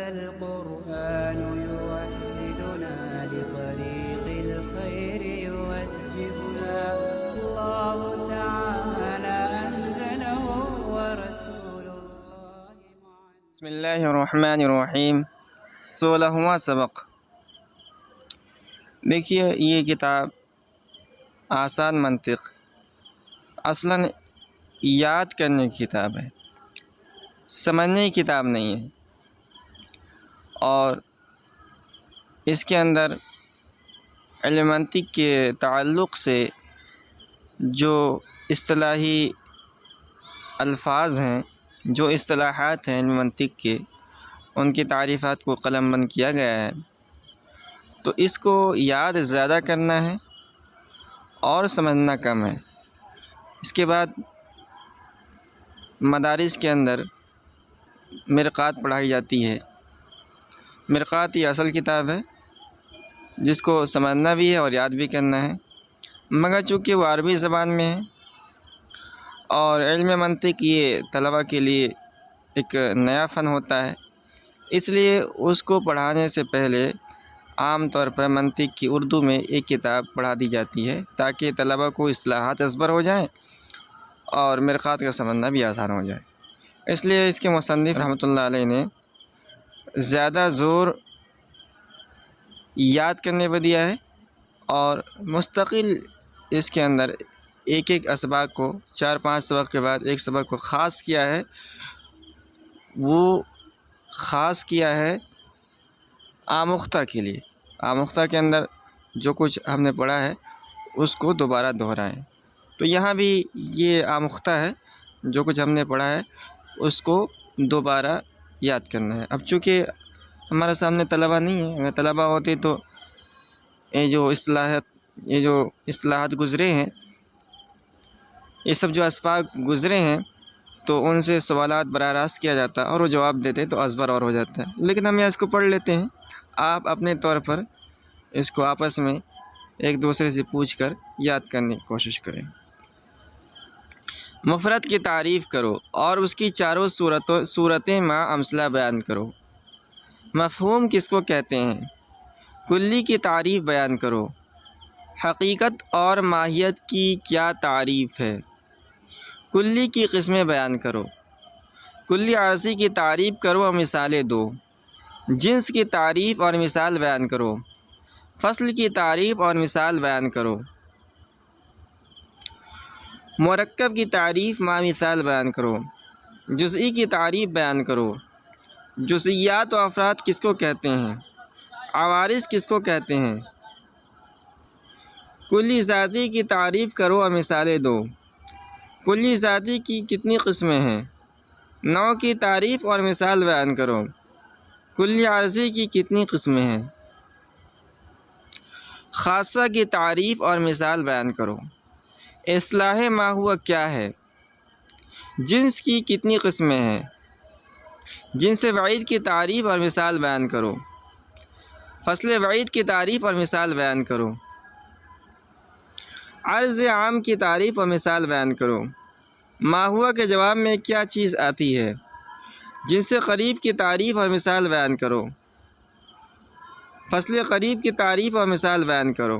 هذا القرآن يوحدنا لطريق الخير يوجهنا الله تعالى أنزله ورسول الله بسم اللہ الرحمن الرحیم 16واں سبق۔ دیکھیے یہ کتاب آسان منطق اصلاً یاد کرنے کی کتاب ہے، سمجھنے کی کتاب نہیں ہے، اور اس کے اندر علم منطق کے تعلق سے جو اصطلاحی الفاظ ہیں، جو اصطلاحات ہیں علم منطق کے، ان کی تعریفات کو قلم بند کیا گیا ہے، تو اس کو یاد زیادہ کرنا ہے اور سمجھنا کم ہے۔ اس کے بعد مدارس کے اندر مرقات پڑھائی جاتی ہے۔ مرقات یہ اصل کتاب ہے جس کو سمجھنا بھی ہے اور یاد بھی کرنا ہے، مگر چونکہ وہ عربی زبان میں ہے اور علم منطق یہ طلبہ کے لیے ایک نیا فن ہوتا ہے، اس لیے اس کو پڑھانے سے پہلے عام طور پر منطق کی اردو میں ایک کتاب پڑھا دی جاتی ہے تاکہ طلبہ کو اصطلاحات ازبر ہو جائیں اور مرقات کا سمجھنا بھی آسان ہو جائے۔ اس لیے اس کے مصنف رحمۃ اللہ علیہ نے زیادہ زور یاد کرنے پر دیا ہے اور مستقل اس کے اندر ایک ایک اسباق کو 4-5 سبق کے بعد ایک سبق کو خاص کیا ہے۔ وہ خاص کیا ہے آموختہ کے لیے، آموختہ کے اندر جو کچھ ہم نے پڑھا ہے اس کو دوبارہ دہرائیں۔ تو یہاں بھی یہ آموختہ ہے، جو کچھ ہم نے پڑھا ہے اس کو دوبارہ یاد کرنا ہے۔ اب چونکہ ہمارے سامنے طلبہ نہیں ہیں، اگر طلبہ ہوتے تو یہ جو اصطلاحات گزرے ہیں، یہ سب جو اسباق گزرے ہیں، تو ان سے سوالات براہ راست کیا جاتا اور وہ جواب دیتے تو ازبر اور ہو جاتا ہے، لیکن ہم اس کو پڑھ لیتے ہیں۔ آپ اپنے طور پر اس کو آپس میں ایک دوسرے سے پوچھ کر یاد کرنے کی کوشش کریں۔ مفرد کی تعریف کرو اور اس کی چاروں صورتیں مع امثلہ بیان کرو۔ مفہوم کس کو کہتے ہیں؟ کلی کی تعریف بیان کرو۔ حقیقت اور ماہیت کی کیا تعریف ہے؟ کلی کی قسمیں بیان کرو۔ کلی عارضی کی تعریف کرو اور مثالیں دو۔ جنس کی تعریف اور مثال بیان کرو۔ فصل کی تعریف اور مثال بیان کرو۔ مرکب کی تعریف مع مثال بیان کرو۔ جزئی کی تعریف بیان کرو۔ جزئیات و افراد کس کو کہتے ہیں؟ عوارض کس کو کہتے ہیں؟ کلی ذاتی کی تعریف کرو اور مثالیں دو۔ کلی ذاتی کی کتنی قسمیں ہیں؟ نوع کی تعریف اور مثال بیان کرو۔ کلی عارضی کی کتنی قسمیں ہیں؟ خاصہ کی تعریف اور مثال بیان کرو۔ اصطلاح ما ہوا کیا ہے؟ جنس کی کتنی قسمیں ہیں؟ جنس وعید کی تعریف اور مثال بیان کرو۔ فصل وعید کی تعریف اور مثال بیان کرو۔ عرض عام کی تعریف اور مثال بیان کرو۔ ما ہوا کے جواب میں کیا چیز آتی ہے؟ جنس قریب کی تعریف اور مثال بیان کرو۔ فصل قریب کی تعریف اور مثال بیان کرو۔